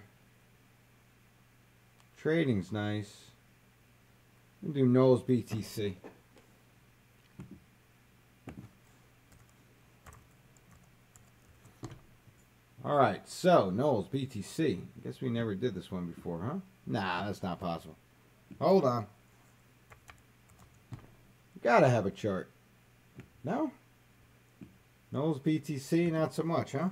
Trading's nice. We'll do Knowles BTC. Alright, so Knowles BTC. I guess we never did this one before, huh? Nah, that's not possible. Hold on. Gotta have a chart. No? Knowles BTC, not so much, huh?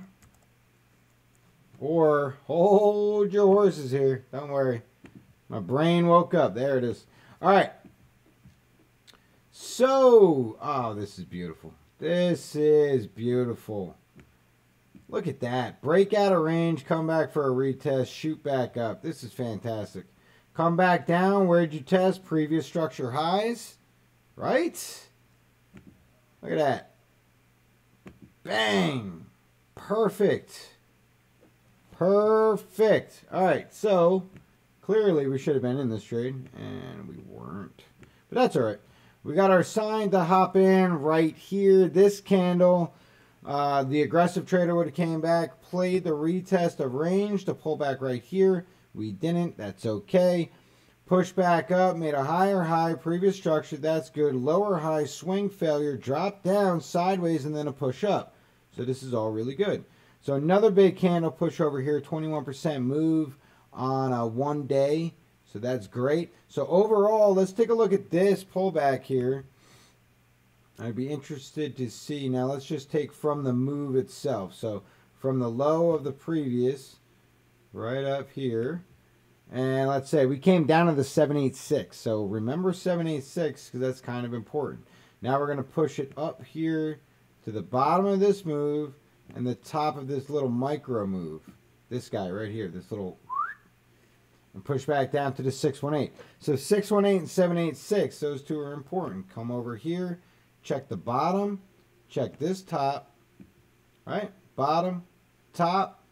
Or, hold your horses here. Don't worry. My brain woke up. There it is. Alright. So, oh, this is beautiful. This is beautiful. Look at that. Break out of range, come back for a retest, shoot back up. This is fantastic. Come back down. Where'd you test? Previous structure highs. Right? Look at that. Bang. Perfect. Perfect. All right, so clearly we should have been in this trade, and we weren't. But that's all right. We got our sign to hop in right here. This candle. The aggressive trader would have came back, played the retest of range to pull back right here. We didn't. That's okay. Push back up, made a higher high, previous structure. That's good. Lower high, swing failure, drop down sideways, and then a push up. So this is all really good. So another big candle push over here, 21% move on a 1 day. So that's great. So overall, let's take a look at this pullback here. I'd be interested to see. Now let's just take from the move itself. So from the low of the previous, right up here, And let's say we came down to the 786. So remember 786 because that's kind of important. Now we're going to push it up here to the bottom of this move and the top of this little micro move. This guy right here, this little, and push back down to the 618. So 618 and 786, those two are important. Come over here, check the bottom, check this top, right? Bottom, top,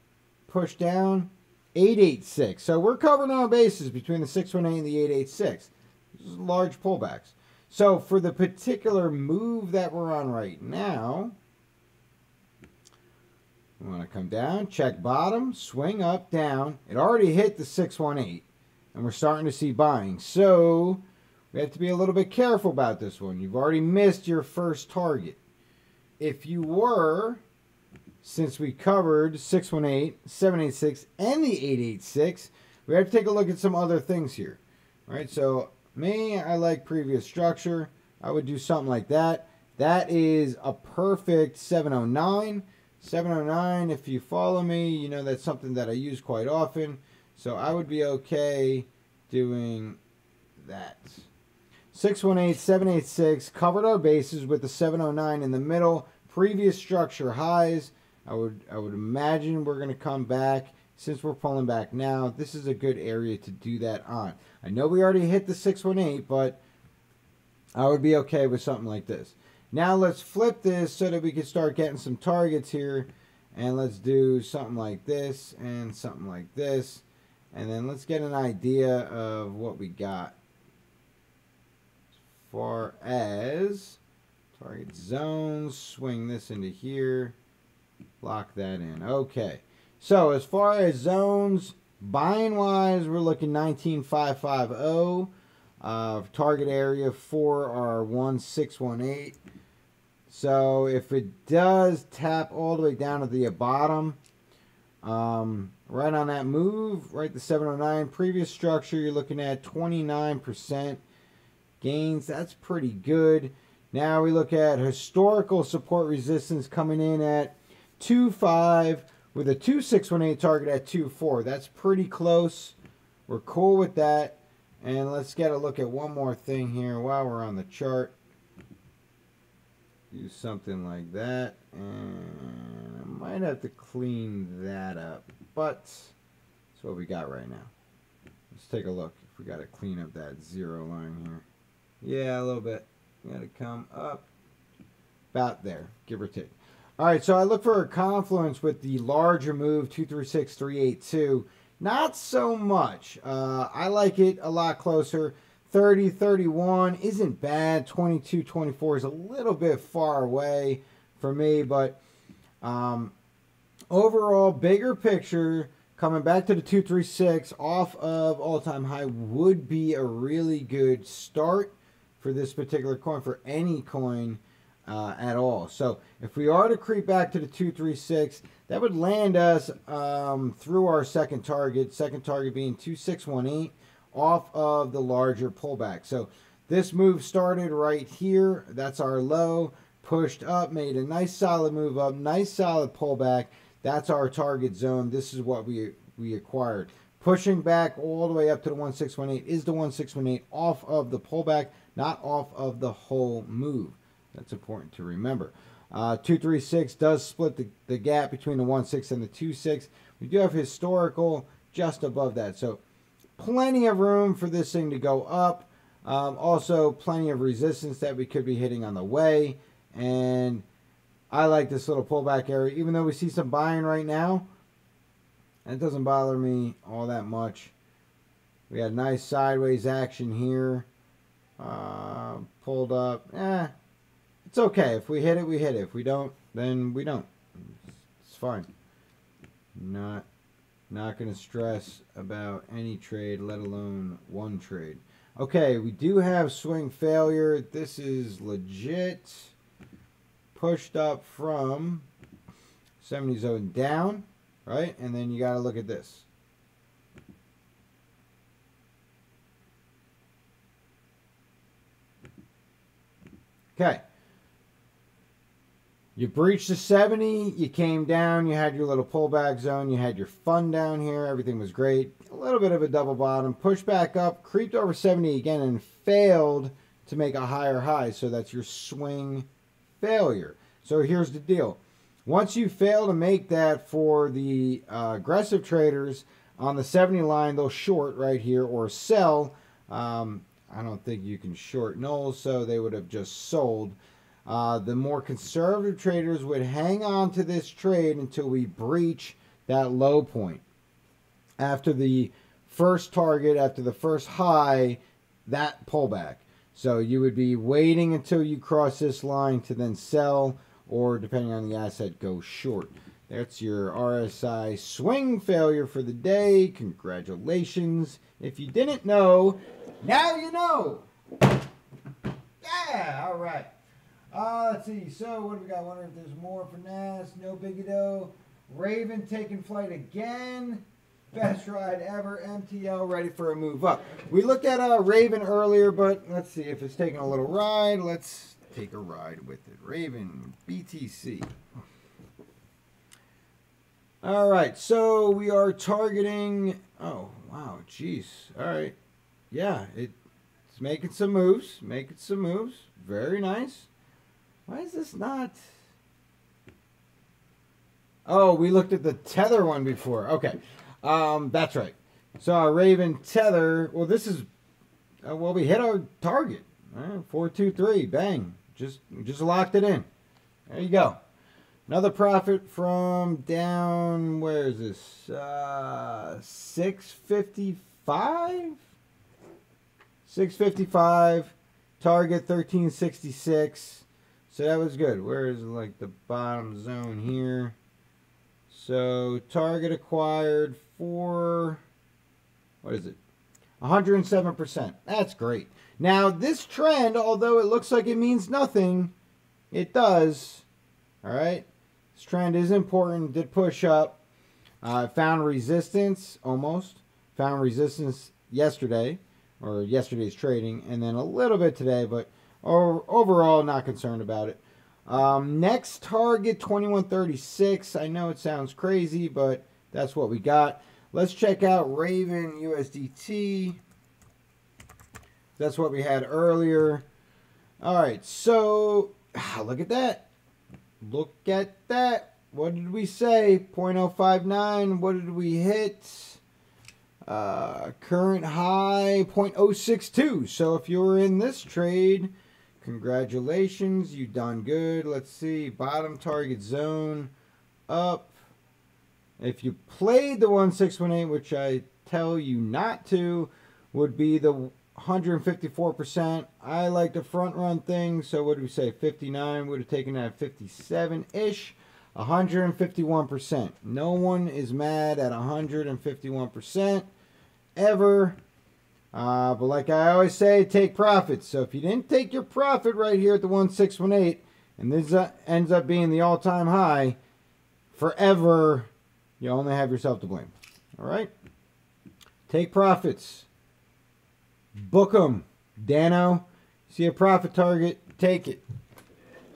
push down, 886. So we're covering our bases between the 618 and the 886. This is large pullbacks. So for the particular move that we're on right now, we want to come down, check bottom, swing up, down. It already hit the 618, and we're starting to see buying. So we have to be a little bit careful about this one. You've already missed your first target. If you were, since we covered 618, 786, and the 886, we have to take a look at some other things here. All right, so me, I like previous structure. I would do something like that. That is a perfect 709. 709, if you follow me, you know that's something that I use quite often. So I would be okay doing that. 618, 786, covered our bases with the 709 in the middle. Previous structure highs. I would imagine we're going to come back. Since we're pulling back now, this is a good area to do that on. I know we already hit the 618, but I would be okay with something like this. Now let's flip this so that we can start getting some targets here. And let's do something like this and something like this. And then let's get an idea of what we got. As far as target zones, swing this into here. Lock that in. Okay. So as far as zones, buying wise, we're looking 19550. Target area for our 1618. So if it does tap all the way down to the bottom, right on that move, right the 709 previous structure, you're looking at 29% gains. That's pretty good. Now we look at historical support resistance coming in at 2.5 with a 2618 target at 2.4. That's pretty close. We're cool with that. And let's get a look at one more thing here while we're on the chart. Do something like that. And I might have to clean that up. But that's what we got right now. Let's take a look if we got to clean up that zero line here. Yeah, a little bit. We got to come up about there, give or take. All right, so I look for a confluence with the larger move, 236382. Not so much. I like it a lot closer. 30, 31 isn't bad. 22, 24 is a little bit far away for me. But overall, bigger picture, coming back to the 236 off of all-time high would be a really good start for this particular coin, for any coin at all. So if we are to creep back to the 236, that would land us through our second target being 2618 off of the larger pullback. So this move started right here. That's our low, pushed up, made a nice solid move up, nice solid pullback. That's our target zone. This is what we acquired. Pushing back all the way up to the 1618 is the 1618 off of the pullback, not off of the whole move. That's important to remember. 236 does split the gap between the 16 and the 26. We do have historical just above that. So plenty of room for this thing to go up. Also plenty of resistance that we could be hitting on the way. And I like this little pullback area. Even though we see some buying right now, that doesn't bother me all that much. We had nice sideways action here. Pulled up. It's okay. If we hit it, we hit it. If we don't, then we don't. It's fine. Not going to stress about any trade, let alone one trade. Okay, we do have swing failure. This is legit. Pushed up from 70 zone down, right? And then you got to look at this. Okay. You breached the 70, you came down, you had your little pullback zone, you had your fun down here, everything was great. A little bit of a double bottom, pushed back up, creeped over 70 again, and failed to make a higher high. So that's your swing failure. So here's the deal. Once you fail to make that for the aggressive traders on the 70 line, they'll short right here or sell. I don't think you can short Knowles, so they would have just sold. The more conservative traders would hang on to this trade until we breach that low point. After the first target, after the first high, that pullback. So you would be waiting until you cross this line to then sell, or depending on the asset, go short. That's your RSI swing failure for the day. Congratulations. If you didn't know, now you know. Yeah, all right. Let's see. So what do we got? I wonder if there's more for Nas. No biggie though. Raven taking flight again. Best ride ever. MTL ready for a move up. We looked at Raven earlier, but let's see if it's taking a little ride. Let's take a ride with it. Raven BTC. All right. So we are targeting. Oh wow. Jeez. All right. Yeah. It's making some moves. Making some moves. Very nice. Why is this not? Oh, we looked at the tether one before. Okay. That's right. So our Raven tether. Well, this is. Well, we hit our target. 423. Bang. Just locked it in. There you go. Another profit from down. Where is this? 655. 655. Target 1366. So that was good. Where is like the bottom zone here? So target acquired for, what is it? 107%. That's great. Now this trend, although it looks like it means nothing, it does. All right. This trend is important. Did push up. Found resistance almost. Found resistance yesterday, or yesterday's trading, and then a little bit today, but overall, not concerned about it. Next target, 2136. I know it sounds crazy, but that's what we got. Let's check out Raven USDT. That's what we had earlier. All right, so look at that. Look at that. What did we say? 0.059. What did we hit? Current high, 0.062. So if you were in this trade, congratulations, you done good. Let's see, bottom target zone up. If you played the 1618, which I tell you not to, would be the 154%. I like to front run things, so what do we say? 59 would have taken that 57-ish. 151%. No one is mad at 151% ever. But like I always say, take profits. So if you didn't take your profit right here at the 1618, and this ends up being the all-time high, forever, you only have yourself to blame. All right? Take profits. Book them. Dano, see a profit target, take it.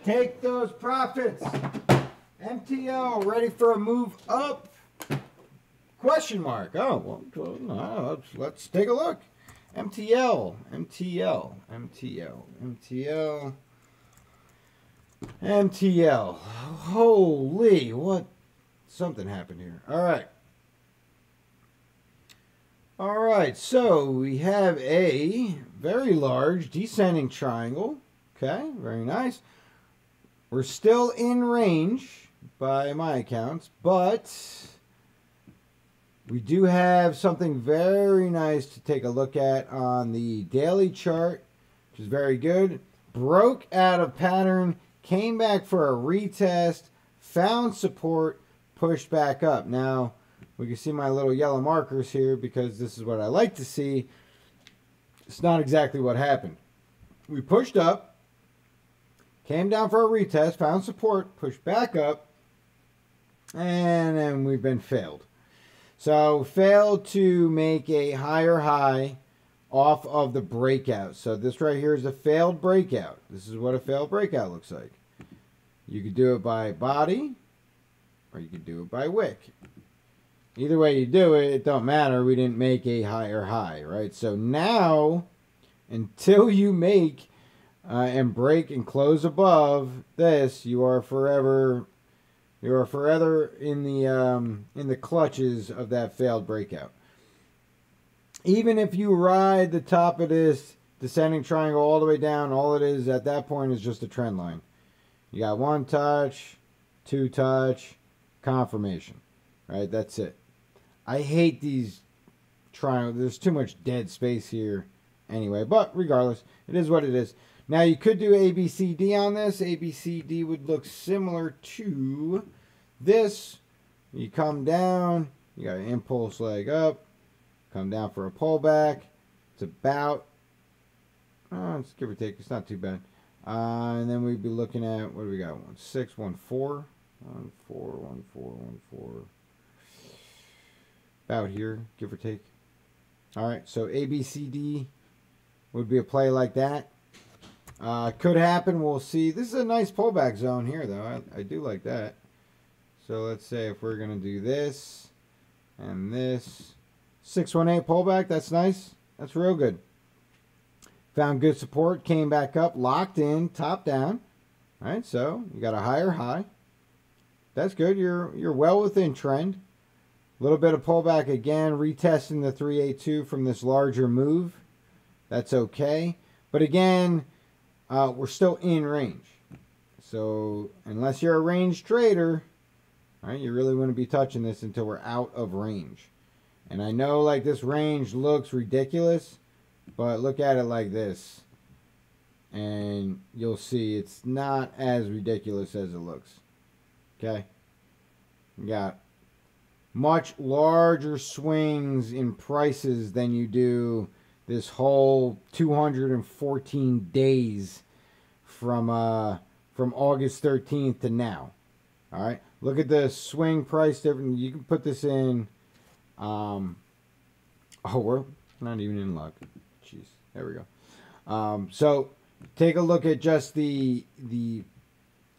Take those profits. MTL ready for a move up? Question mark. Oh, well, let's take a look. MTL. Holy, what? Something happened here. All right. All right, so we have a very large descending triangle. Okay, very nice. We're still in range by my accounts, but we do have something very nice to take a look at on the daily chart, which is very good. Broke out of pattern, came back for a retest, found support, pushed back up. Now, we can see my little yellow markers here because this is what I like to see. It's not exactly what happened. We pushed up, came down for a retest, found support, pushed back up, and then we've been failed. So failed to make a higher high off of the breakout. So this right here is a failed breakout. This is what a failed breakout looks like. You could do it by body, or you could do it by wick. Either way you do it, it don't matter. We didn't make a higher high, right? So now, until you make and break and close above this, you are forever in the clutches of that failed breakout. Even if you ride the top of this descending triangle all the way down, all it is at that point is just a trend line. You got 1 touch, 2 touch, confirmation, right? That's it. I hate these triangles. There's too much dead space here anyway, but regardless, it is what it is. Now you could do ABCD on this. ABCD would look similar to this. You come down, you got an impulse leg up, come down for a pullback. It's about, it's give or take, it's not too bad. And then we'd be looking at, what do we got? 1 6 1 4 1 4 1 4 1 4. About here, give or take. All right, so ABCD would be a play like that. Could happen. We'll see. This is a nice pullback zone here, though. I do like that. So let's say if we're going to do this and this. 618 pullback. That's nice. That's real good. Found good support. Came back up. Locked in. Top down. All right, so you got a higher high. That's good. You're well within trend. A little bit of pullback again. Retesting the 382 from this larger move. That's okay. But again, we're still in range. So unless you're a range trader, all right, you really wouldn't be touching this until we're out of range. And I know like this range looks ridiculous, but look at it like this. And you'll see it's not as ridiculous as it looks. Okay? You got much larger swings in prices than you do this whole 214 days from August 13th to now. All right, look at the swing price difference. You can put this in. We're not even in luck. Jeez, there we go. So take a look at just the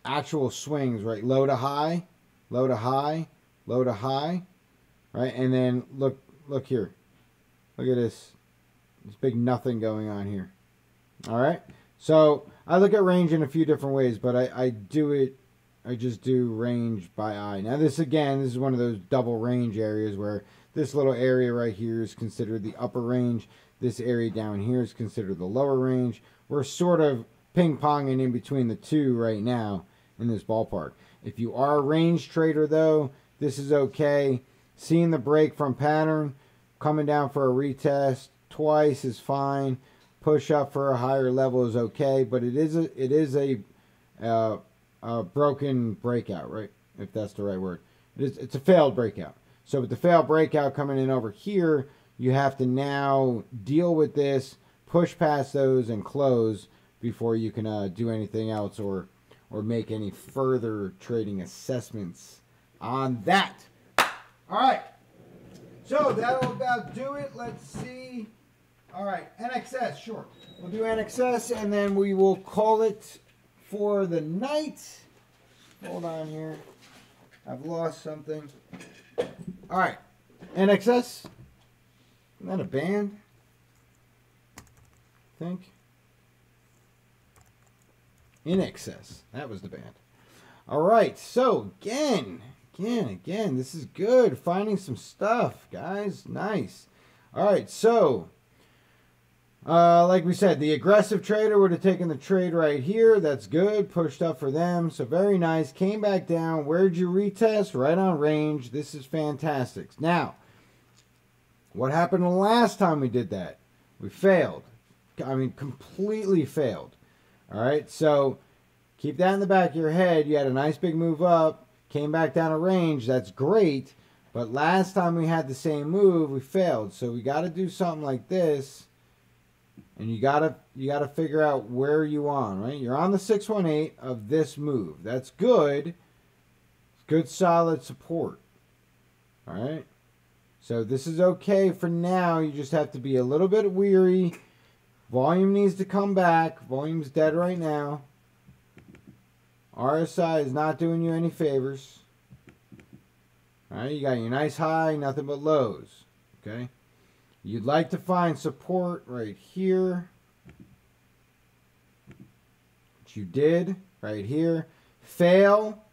actual swings, right? Low to high, low to high, low to high, right? And then look here. Look at this. This big nothing going on here. All right. So I look at range in a few different ways, but I just do range by eye. Now this is one of those double range areas where this little area right here is considered the upper range. This area down here is considered the lower range. We're sort of ping-ponging in between the two right now in this ballpark. If you are a range trader though, this is okay. Seeing the break from pattern, coming down for a retest twice is fine. Push up for a higher level is okay, but it is a broken breakout, right? If that's the right word. It's a failed breakout. So with the failed breakout coming in over here, you have to now deal with this, push past those, and close before you can do anything else or make any further trading assessments on that. All right. So that'll about do it. Let's see. All right, NXS, sure. We'll do NXS, and then we will call it for the night. Hold on here. I've lost something. All right, NXS. Isn't that a band? I think. In Excess. That was the band. All right, so again, this is good. Finding some stuff, guys. Nice. All right, so like we said, the aggressive trader would have taken the trade right here. That's good. Pushed up for them. So very nice. Came back down. Where'd you retest? Right on range. This is fantastic. Now, what happened the last time we did that? We failed. I mean, completely failed. All right. So keep that in the back of your head. You had a nice big move up. Came back down to range. That's great. But last time we had the same move, we failed. So we got to do something like this. And you gotta figure out where you on, right? You're on the 618 of this move. That's good. It's good solid support. All right. So this is okay for now. You just have to be a little bit weary. Volume needs to come back. Volume's dead right now. RSI is not doing you any favors. All right, you got your nice high, nothing but lows. Okay, you'd like to find support right here, which you did right here. Fail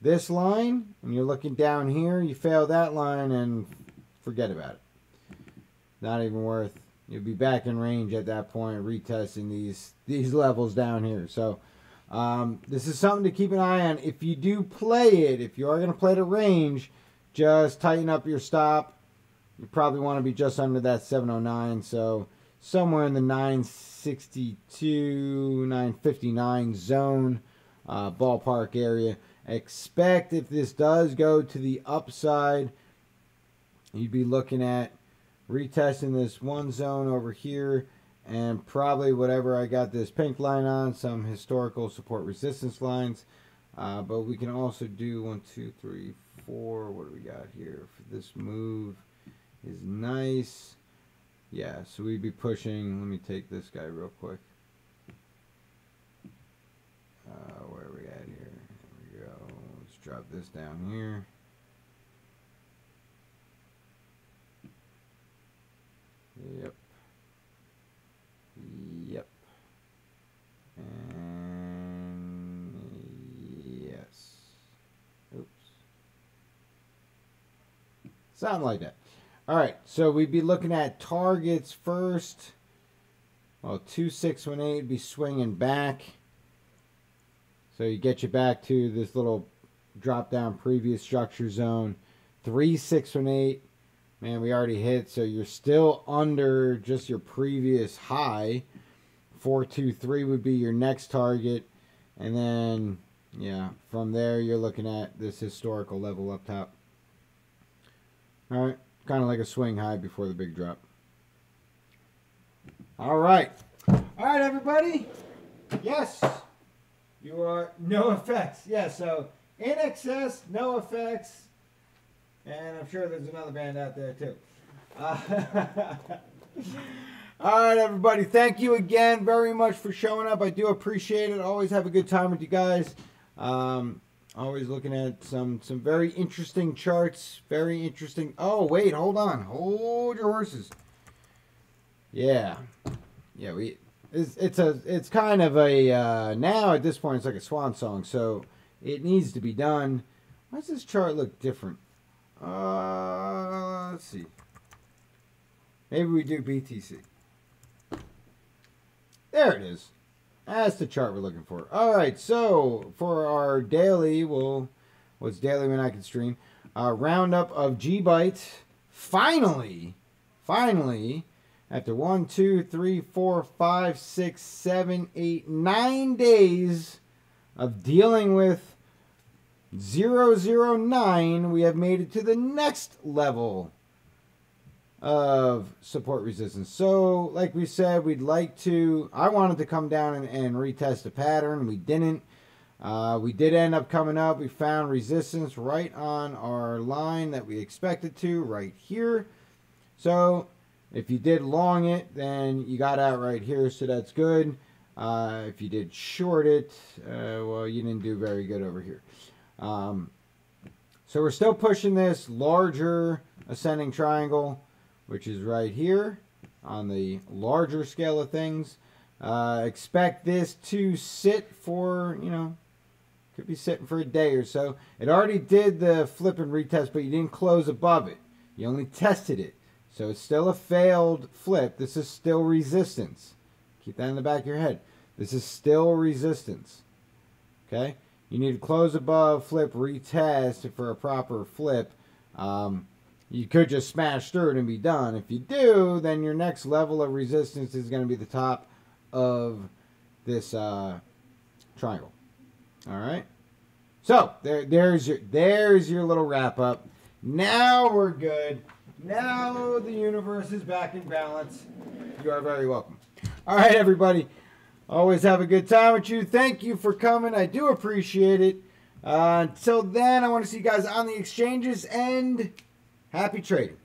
this line, and you're looking down here. You fail that line, and forget about it. Not even worth. You'll be back in range at that point, retesting these levels down here. So this is something to keep an eye on. If you do play it, if you are going to play the range, just tighten up your stop. You probably want to be just under that 709. So somewhere in the 962, 959 zone, ballpark area. Expect if this does go to the upside, you'd be looking at retesting this one zone over here, and probably whatever I got this pink line on, some historical support resistance lines. But we can also do 1, 2, 3, 4. What do we got here? For this move is nice. Yeah, so we'd be pushing. Let me take this guy real quick. Where are we at here? There we go. Let's drop this down here. Yep. Yep. And yes. Oops. Something like that. All right. So we'd be looking at targets first. Well, 2618 would be swinging back. So you get you back to this little drop down previous structure zone. 3618. Man, we already hit, so you're still under just your previous high. 423 would be your next target. And then, yeah, from there you're looking at this historical level up top. All right, kind of like a swing high before the big drop. All right. All right, everybody. Yes, you are no effects. Yeah, so in excess, no effects. And I'm sure there's another band out there too. All right, everybody. Thank you again very much for showing up. I do appreciate it. Always have a good time with you guys. Always looking at some very interesting charts. Very interesting. Oh, wait. Hold on. Hold your horses. Yeah. Yeah. It's kind of a now at this point it's like a swan song. So it needs to be done. Why does this chart look different? Let's see. Maybe we do BTC. There it is. That's the chart we're looking for. All right, so for our daily, what's daily when I can stream? Roundup of G-Byte. Finally, after 1, 2, 3, 4, 5, 6, 7, 8, 9 days of dealing with 009, we have made it to the next level of support resistance. So, like we said, I wanted to come down and retest the pattern. We didn't. We did end up coming up. We found resistance right on our line that we expected to, right here. So, if you did long it, then you got out right here, so that's good. If you did short it, well, you didn't do very good over here. So we're still pushing this larger ascending triangle, which is right here on the larger scale of things. Expect this to sit for, could be sitting for a day or so. It already did the flip and retest, but you didn't close above it. You only tested it. So it's still a failed flip. This is still resistance. Keep that in the back of your head. This is still resistance. Okay? You need to close above, flip, retest for a proper flip. You could just smash through it and be done. If you do, then your next level of resistance is going to be the top of this triangle. All right? So, there's your little wrap up. Now we're good. Now the universe is back in balance. You are very welcome. All right, everybody. Always have a good time with you. Thank you for coming. I do appreciate it. Until then, I want to see you guys on the exchanges, and happy trading.